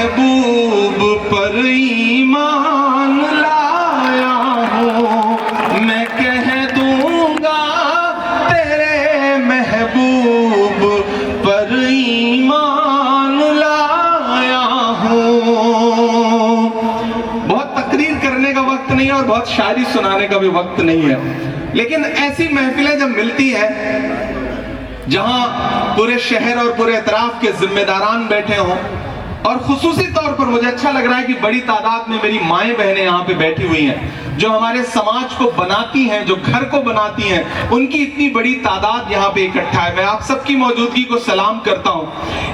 محبوب پر ایمان لایا ہوں، میں کہہ دوں گا تیرے محبوب پر ایمان لایا ہوں۔ بہت تقریر کرنے کا وقت نہیں ہے اور بہت شاعری سنانے کا بھی وقت نہیں ہے، لیکن ایسی محفلیں جب ملتی ہے جہاں پورے شہر اور پورے اطراف کے ذمہ داران بیٹھے ہوں، اور خصوصی طور پر مجھے اچھا لگ رہا ہے کہ بڑی تعداد میں میری مائیں بہنیں یہاں پہ بیٹھی ہوئی ہیں جو ہمارے سماج کو بناتی ہیں، جو گھر کو بناتی ہیں، ان کی اتنی بڑی تعداد یہاں پہ اکٹھا ہے۔ میں آپ سب کی موجودگی کو سلام کرتا ہوں۔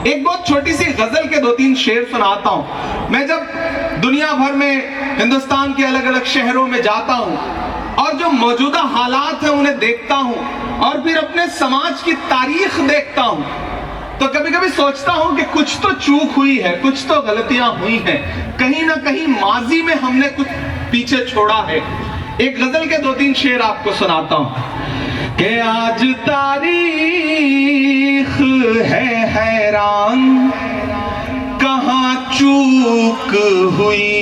ایک بہت چھوٹی سی غزل کے 2-3 شعر سناتا ہوں۔ میں جب دنیا بھر میں ہندوستان کے الگ الگ شہروں میں جاتا ہوں اور جو موجودہ حالات ہیں انہیں دیکھتا ہوں اور پھر اپنے سماج کی تاریخ دیکھتا ہوں تو کبھی کبھی سوچتا ہوں کہ کچھ تو چوک ہوئی ہے، کچھ تو غلطیاں ہوئی ہیں، کہیں نہ کہیں ماضی میں ہم نے کچھ پیچھے چھوڑا ہے۔ ایک غزل کے 2-3 شعر آپ کو سناتا ہوں کہ آج تاریخ ہے حیران، کہاں چوک ہوئی۔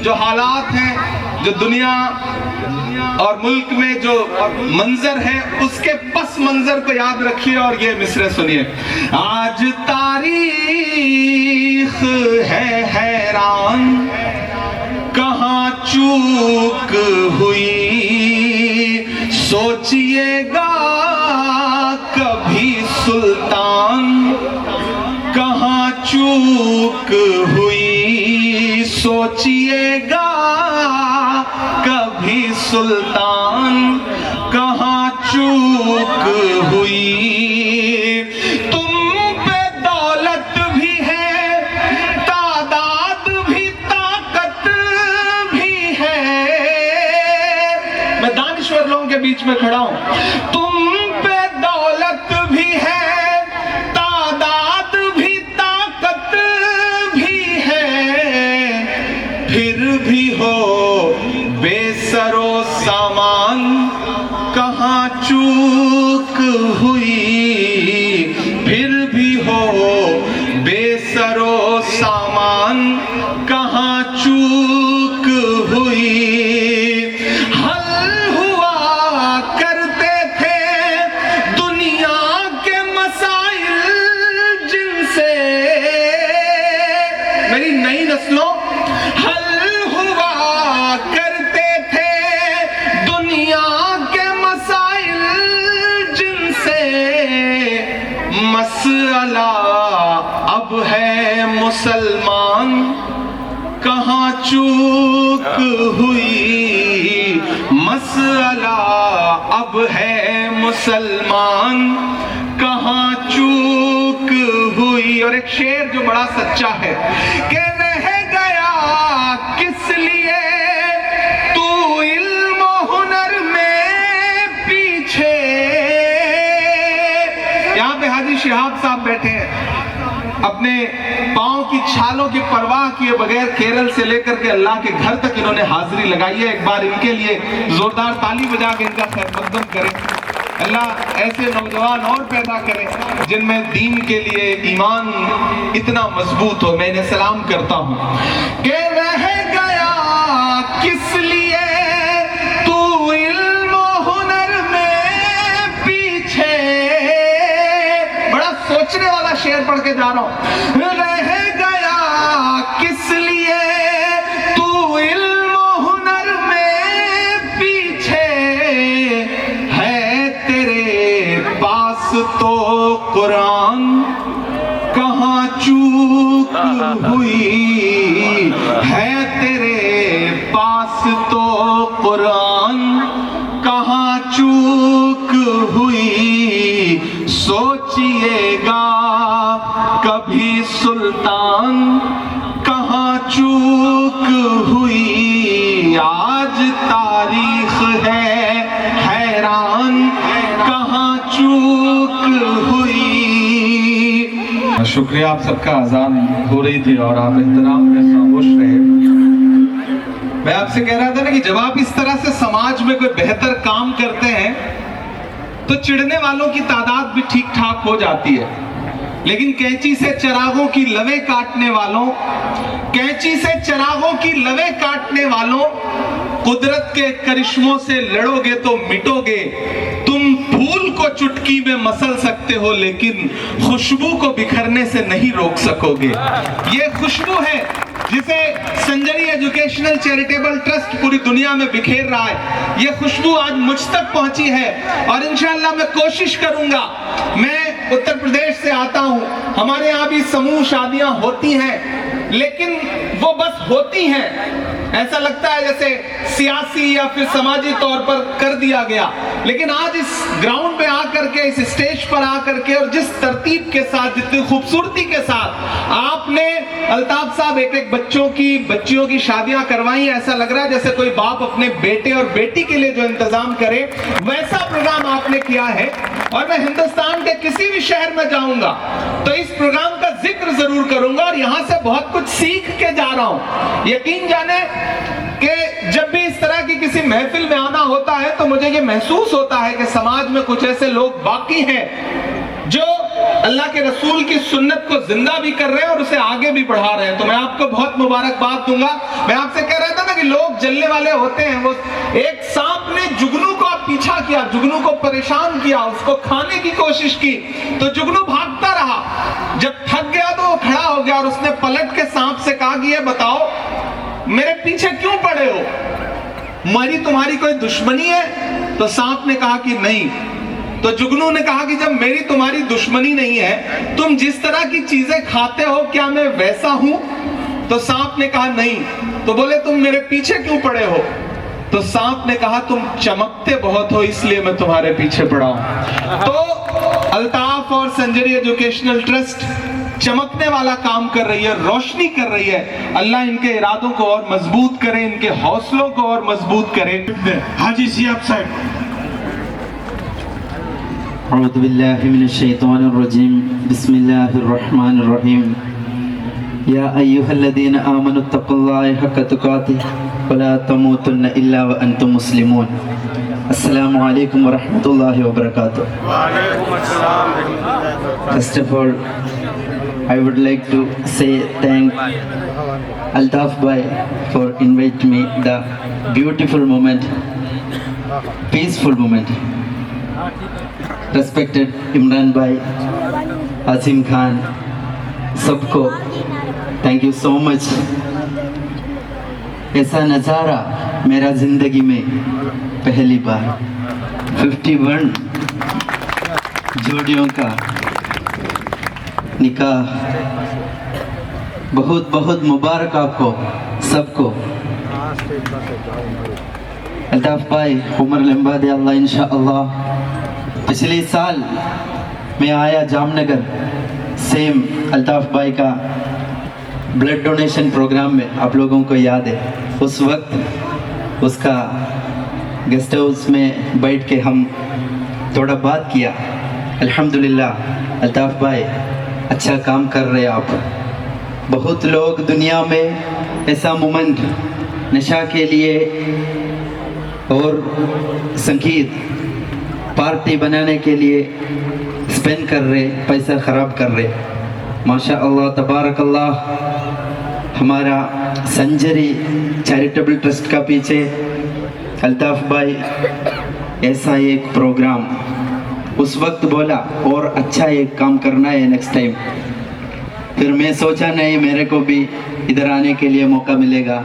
جو حالات ہیں، جو دنیا اور ملک میں جو منظر ہے، اس کے پس منظر کو یاد رکھیے اور یہ مصرع سنیے۔ آج تاریخ ہے حیران، کہاں چوک ہوئی، سوچئے گا کبھی سلطان، کہاں چوک ہوئی، سوچئے گا کبھی سلطان، کہاں چوک ہوئی۔ تم پہ دولت بھی ہے، تعداد بھی، طاقت بھی ہے۔ میں دانشور لوگوں کے بیچ میں کھڑا ہوں۔ تم پہ دولت بھی ہے، تعداد بھی، طاقت بھی ہے، پھر بھی ہو بے سر و سامان، کہاں چوک ہوئی، پھر بھی ہو بے سر و سامان، کہاں چوک ہوئی۔ حل ہوا کرتے تھے دنیا کے مسائل جن سے، میری نئی نسلوں، حل ہوا کرتے تھے دنیا کے مسائل جن سے، مسئلہ اب ہے مسلمان، کہاں چوک ہوئی، مسئلہ اب ہے مسلمان، کہاں چوک ہوئی۔ اور ایک شعر جو بڑا سچا ہے کہ رہ گیا کس لیے تو علم و ہنر میں پیچھے۔ یہاں پہ حاجی شہاب صاحب بیٹھے ہیں، اپنے پاؤں کی چھالوں کی پرواہ کیے بغیر کیرل سے لے کر کے اللہ کے گھر تک انہوں نے حاضری لگائی ہے۔ ایک بار ان کے لیے زوردار تالی بجا کے ان کا خیر مقدم کریں۔ اللہ ایسے نوجوان اور پیدا کرے جن میں دین کے لیے ایمان اتنا مضبوط ہو۔ میں انہیں سلام کرتا ہوں کہ رہ گیا کس لیے تو علم و ہنر میں پیچھے۔ بڑا سوچنے والا شعر پڑھ کے جا رہا ہوں۔ رہ گیا کس لیے تو علم و ہنر میں پیچھے، ہے تیرے پاس تو قرآن، کہاں چوک ہوئی، ہے تیرے پاس تو قرآن، کہاں چوک ہوئی، سوچئے گا کبھی سلطان، کہاں چوک ہوئی۔ آج تاریخ ہے حیران، کہاں چوک ہوئی۔ شکریہ، آپ سب کا اذان ہو رہی تھی اور آپ احترام میں خاموش رہے۔ میں آپ سے کہہ رہا تھا نا کہ جب آپ اس طرح سے سماج میں کوئی بہتر کام کرتے ہیں تو چڑھنے والوں کی تعداد بھی ٹھیک ٹھاک ہو جاتی ہے۔ لیکن کینچی سے چراغوں کی لویں کاٹنے والوں، کینچی سے چراغوں کی لویں کاٹنے والوں، قدرت کے کرشموں سے لڑو گے تو مٹو گے۔ تم پھول کو چٹکی میں مسل سکتے ہو لیکن خوشبو کو بکھرنے سے نہیں روک سکو گے۔ یہ خوشبو ہے جسے سنجری ایجوکیشنل چیریٹیبل ٹرسٹ پوری دنیا میں بکھیر رہا ہے۔ یہ خوشبو آج مجھ تک پہنچی ہے اور انشاءاللہ میں کوشش کروں گا۔ میں اتر پردیش سے آتا ہوں، ہمارے یہاں بھی سموہ شادیاں ہوتی ہیں، لیکن وہ بس ہوتی ہیں، ایسا لگتا ہے جیسے سیاسی یا پھر سماجی طور پر کر دیا گیا۔ لیکن آج اس گراؤنڈ پہ آ کر کے، اس اسٹیج پر آ کر کے، اور جس ترتیب کے ساتھ، جتنی خوبصورتی کے ساتھ آپ نے الطاف صاحب ایک بچیوں کی شادیاں کروائی، ایسا لگ رہا ہے جیسے کوئی باپ اپنے بیٹے اور بیٹی کے لیے جو انتظام کرے ویسا پروگرام آپ نے کیا ہے۔ اور میں ہندوستان کے کسی بھی شہر میں جاؤں گا تو اس پروگرام کا ذکر ضرور کروں گا اور یہاں سے بہت کچھ سیکھ کے جا رہا ہوں۔ یقین جانے کہ جب بھی اس طرح کی کسی محفل میں آنا ہوتا ہے تو مجھے یہ محسوس ہوتا ہے کہ سماج میں کچھ ایسے لوگ باقی ہیں جو اللہ کے رسول کی سنت کو زندہ بھی کر رہے ہیں اور اسے آگے بھی بڑھا رہے ہیں۔ تو میں آپ کو بہت مبارکباد دوں گا۔ میں آپ سے کہہ رہا تھا نا کہ لوگ جلنے والے ہوتے ہیں، وہ ایک سانپ نے جگنو کو پیچھا کیا، جگنو کو پریشان کیا، اس کو کھانے کی کوشش کی تو جگنو بھاگتا رہا، جب تھک گیا تو وہ کھڑا ہو گیا اور اس نے پلٹ کے سانپ سے کہا کہ یہ بتاؤ میرے پیچھے کیوں پڑے ہو، میری تمہاری کوئی دشمنی ہے؟ تو سانپ نے کہا کہ نہیں۔ تو جگنو نے کہا کہ جب میری تمہاری دشمنی نہیں ہے، تم جس طرح کی چیزیں کھاتے ہو کیا میں ویسا ہوں؟ تو سانپ نے کہا نہیں۔ تو بولے تم میرے پیچھے کیوں پڑے ہو؟ تو سانپ نے کہا تم چمکتے بہت ہو اس لیے میں تمہارے پیچھے پڑا ہوں۔ تو الطاف اور سنجری ایجوکیشنل ٹرسٹ چمکنے والا کام کر رہی ہے، روشنی کر رہی ہے۔ اللہ ان کے ارادوں کو اور مضبوط کرے، ان کے حوصلوں کو اور مضبوط کرے۔ حاجی سیاب صاحب۔ اعوذ باللہ من الشیطان الرجیم، بسم اللہ الرحمن الرحیم۔ یا ایہا الذین آمنوا اتقوا اللہ حق تقاتہ ولا تموتن الا وانتم مسلمون۔ السلام علیکم ورحمۃ اللہ وبرکاتہ۔ وعلیکم السلام۔ First of all, I would like to say thank Altaf Bhai for inviting me the beautiful moment, peaceful moment. Respected Imran Bhai, Azim Khan, سب کو thank you so much۔ ایسا نظارہ میرا زندگی میں پہلی بار 51 جوڑیوں کا نکاح، بہت بہت مبارک آپ کو سب کو۔ الطاف بھائی عمر لمبا دے اللہ انشاءاللہ۔ پچھلی سال میں آیا جام نگر، سیم الطاف بھائی کا بلڈ ڈونیشن پروگرام میں، آپ لوگوں کو یاد ہے اس وقت اس کا گیسٹ ہاؤس میں بیٹھ کے ہم تھوڑا بات کیا۔ الحمدللہ الطاف بھائی اچھا کام کر رہے آپ۔ بہت لوگ دنیا میں ایسا مومنٹ نشہ کے لیے اور سنگیت پارٹی بنانے کے لیے اسپینڈ کر رہے، پیسہ خراب کر رہے۔ ماشاء اللہ تبارک اللہ، ہمارا سنجری چیریٹیبل ٹرسٹ کا پیچھے الطاف بھائی ایسا ایک پروگرام اس وقت بولا اور اچھا ایک کام کرنا ہے نیکسٹ ٹائم۔ پھر میں سوچا نہیں میرے کو بھی ادھر آنے کے لیے موقع ملے گا،